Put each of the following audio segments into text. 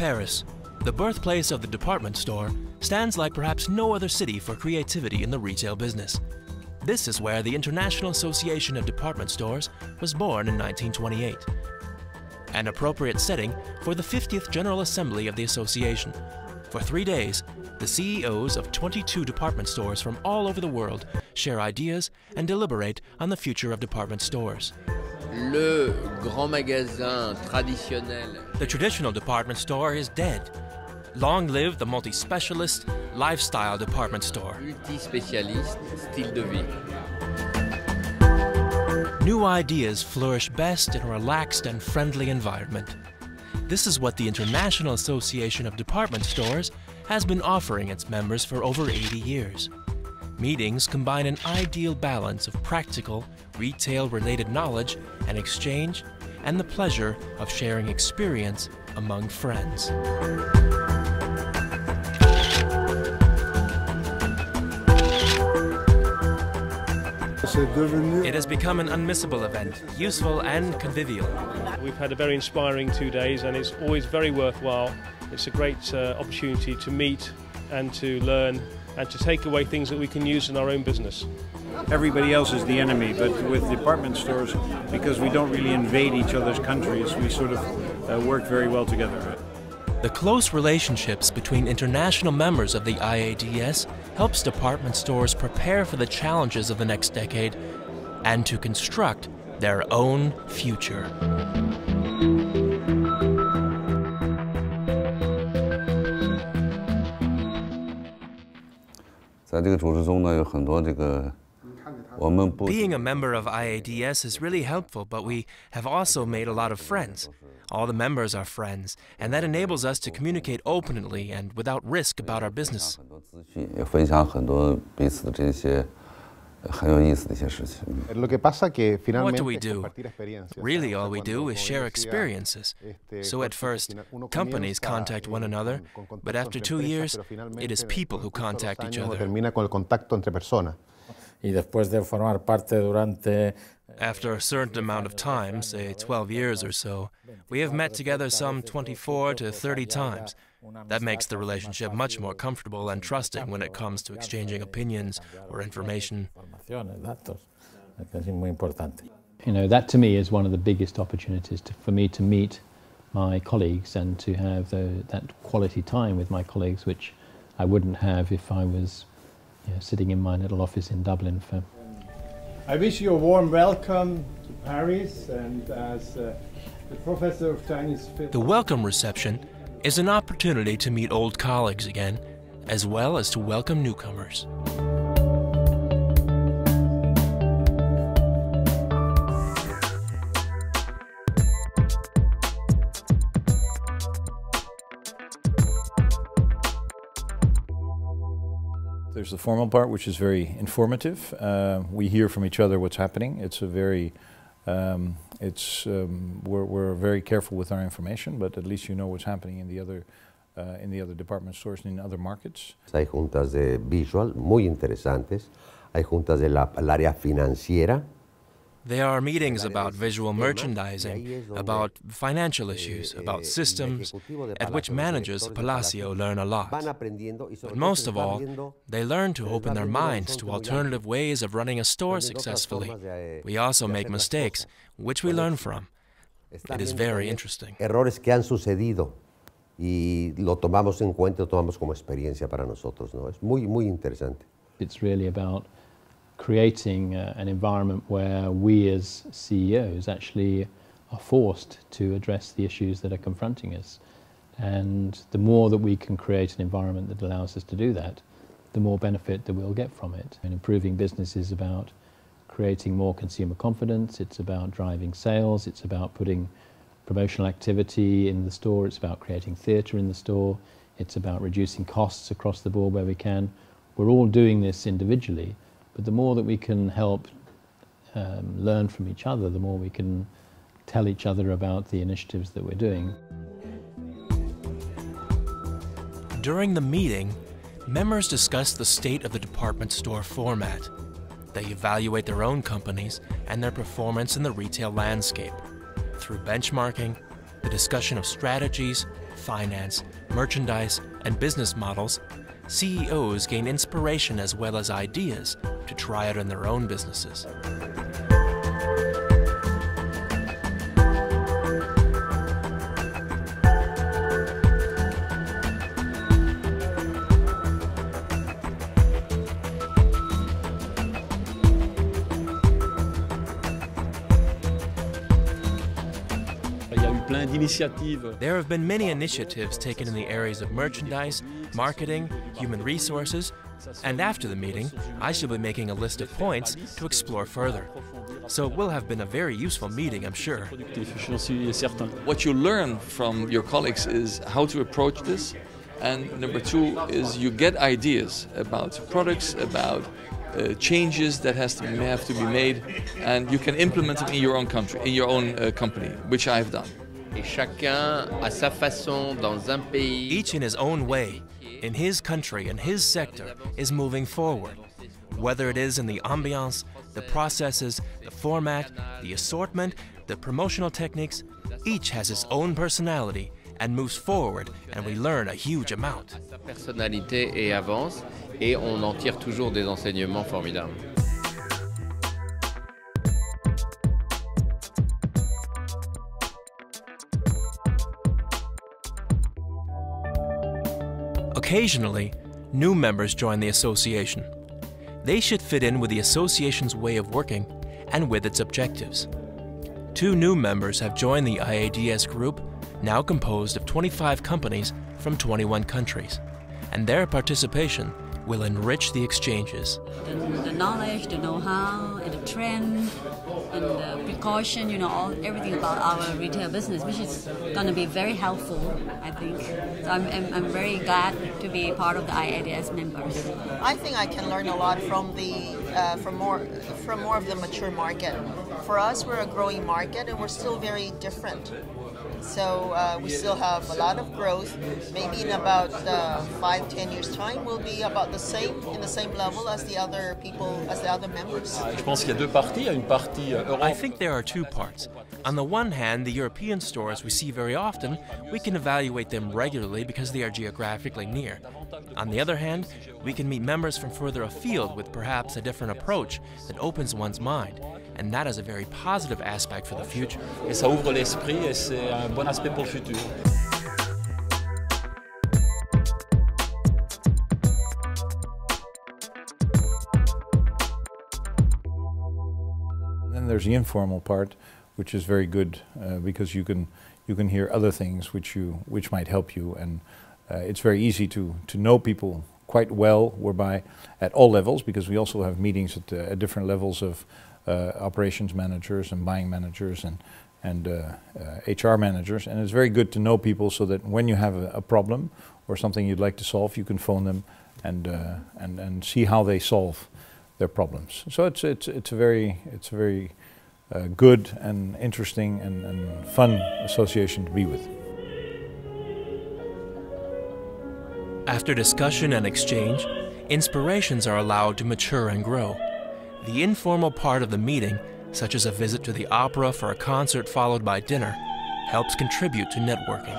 Paris, the birthplace of the department store, stands like perhaps no other city for creativity in the retail business. This is where the International Association of Department Stores was born in 1928. An appropriate setting for the 50th General Assembly of the Association. For 3 days, the CEOs of 22 department stores from all over the world share ideas and deliberate on the future of department stores. Le grand magasin traditionnel. The traditional department store is dead. Long live the multi-specialist lifestyle department store. Multi-spécialiste, style de vie. New ideas flourish best in a relaxed and friendly environment. This is what the International Association of Department Stores has been offering its members for over 80 years. Meetings combine an ideal balance of practical, retail-related knowledge and exchange, and the pleasure of sharing experience among friends. It has become an unmissable event, useful and convivial. We've had a very inspiring 2 days, and it's always very worthwhile. It's a great opportunity to meet and to learn and to take away things that we can use in our own business. Everybody else is the enemy, but with department stores, because we don't really invade each other's countries, we sort of work very well together. The close relationships between international members of the IADS helps department stores prepare for the challenges of the next decade and to construct their own future. Being a member of IADS is really helpful, but we have also made a lot of friends. All the members are friends, and that enables us to communicate openly and without risk about our business. What do we do? Really, all we do is share experiences. So at first, companies contact one another, but after 2 years, it is people who contact each other. After a certain amount of time, say 12 years or so, we have met together some 24 to 30 times. That makes the relationship much more comfortable and trusting when it comes to exchanging opinions or information. You know, that to me is one of the biggest opportunities for me to meet my colleagues and to have that quality time with my colleagues, which I wouldn't have if I was sitting in my little office in Dublin. I wish you a warm welcome to Paris, and as the professor of Chinese philosophy. The welcome reception is an opportunity to meet old colleagues again, as well as to welcome newcomers. There's the formal part, which is very informative. We hear from each other what's happening. It's a very, we're very careful with our information, but at least you know what's happening in the other department stores and in other markets. Hay juntas de visual muy interesantes. Hay juntas del área financiera. There are meetings about visual merchandising, about financial issues, about systems, at which managers of Palacio learn a lot. But most of all, they learn to open their minds to alternative ways of running a store successfully. We also make mistakes, which we learn from. It is very interesting. Errores que han sucedido y lo tomamos en cuenta, lo tomamos como experiencia para nosotros, ¿no? Es muy, muy interesante. It's really about creating an environment where we as CEOs actually are forced to address the issues that are confronting us. And the more that we can create an environment that allows us to do that, the more benefit that we'll get from it. And improving business is about creating more consumer confidence, it's about driving sales, it's about putting promotional activity in the store, it's about creating theatre in the store, it's about reducing costs across the board where we can. We're all doing this individually, but the more that we can help learn from each other, the more we can tell each other about the initiatives that we're doing. During the meeting, members discuss the state of the department store format. They evaluate their own companies and their performance in the retail landscape. Through benchmarking, the discussion of strategies, finance, merchandise, and business models, CEOs gain inspiration as well as ideas to try it in their own businesses. There have been many initiatives taken in the areas of merchandise, marketing, human resources, and after the meeting, I shall be making a list of points to explore further. So it will have been a very useful meeting, I'm sure. What you learn from your colleagues is how to approach this, and number two is you get ideas about products, about changes that have to be made, and you can implement them in your own country, in your own company, which I have done. Et chacun à sa façon dans un pays. Each in his own way, in his country and his sector, is moving forward. Whether it is in the ambiance, the processes, the format, the assortment, the promotional techniques, each has its own personality and moves forward, and we learn a huge amount. Sa personnalité et avance, et on en tire toujours des enseignements formidables. Occasionally, new members join the association. They should fit in with the association's way of working and with its objectives. 2 new members have joined the IADS group, now composed of 25 companies from 21 countries, and their participation will enrich the exchanges. The knowledge, the know-how, and the trend, and the precaution, everything about our retail business, which is going to be very helpful, I think. So I'm very glad to be part of the IADS members. I think I can learn a lot from more of the mature market. For us, we're a growing market, and we're still very different. So we still have a lot of growth. Maybe in about 5-10 years' time, we'll be about in the same level as the other people, as the other members. I think there are 2 parts. On the one hand, the European stores we see very often, we can evaluate them regularly because they are geographically near. On the other hand, we can meet members from further afield with perhaps a different approach that opens one's mind. And that is a very positive aspect for the future. Et ça ouvre l'esprit et c'est un bon aspect pour le futur. Then there's the informal part, which is very good because you can hear other things which might help you, and it's very easy to know people quite well, whereby at all levels, because we also have meetings at different levels of operations managers and buying managers and HR managers, and it's very good to know people so that when you have a problem or something you'd like to solve, you can phone them and see how they solve their problems. So it's a very good and interesting and fun association to be with. After discussion and exchange, inspirations are allowed to mature and grow. The informal part of the meeting, such as a visit to the opera for a concert followed by dinner, helps contribute to networking.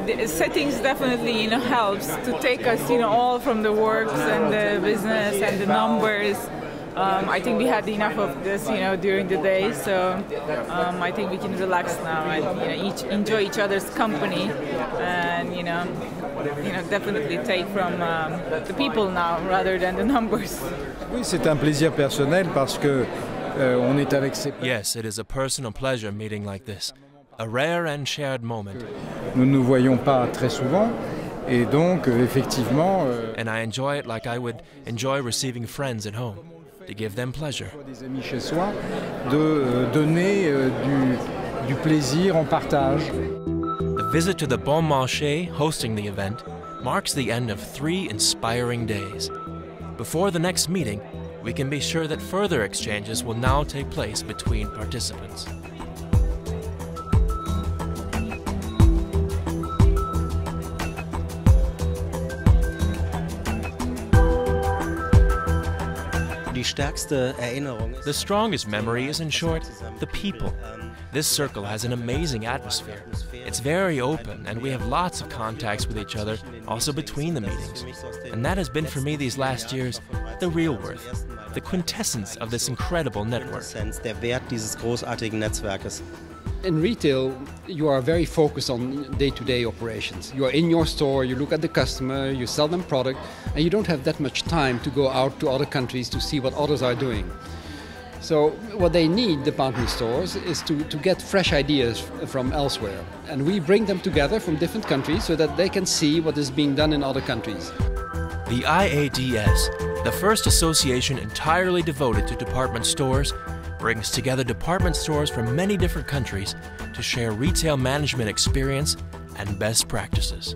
The settings definitely, helps to take us, all from the works and the business and the numbers. I think we had enough of this, during the day, so I think we can relax now and, each enjoy each other's company and, definitely take from the people now rather than the numbers. Oui, c'est un plaisir personnel parce que on est avec ses. Yes, it is a personal pleasure meeting like this, a rare and shared moment. Nous ne nous voyons pas très souvent. Et donc, effectivement. And I enjoy it like I would enjoy receiving friends at home, to give them pleasure. Des amis chez soi, de donner du plaisir en partage. The visit to the Bon Marché hosting the event marks the end of 3 inspiring days. Before the next meeting, we can be sure that further exchanges will now take place between participants. The strongest memory is, in short, the people. This circle has an amazing atmosphere. It's very open, and we have lots of contacts with each other, also between the meetings. And that has been for me these last years the real worth, the quintessence of this incredible network. In retail, you are very focused on day-to-day operations. You are in your store, you look at the customer, you sell them product, and you don't have that much time to go out to other countries to see what others are doing. So what they need, department stores, is to get fresh ideas from elsewhere. And we bring them together from different countries so that they can see what is being done in other countries. The IADS, the first association entirely devoted to department stores, brings together department stores from many different countries to share retail management experience and best practices.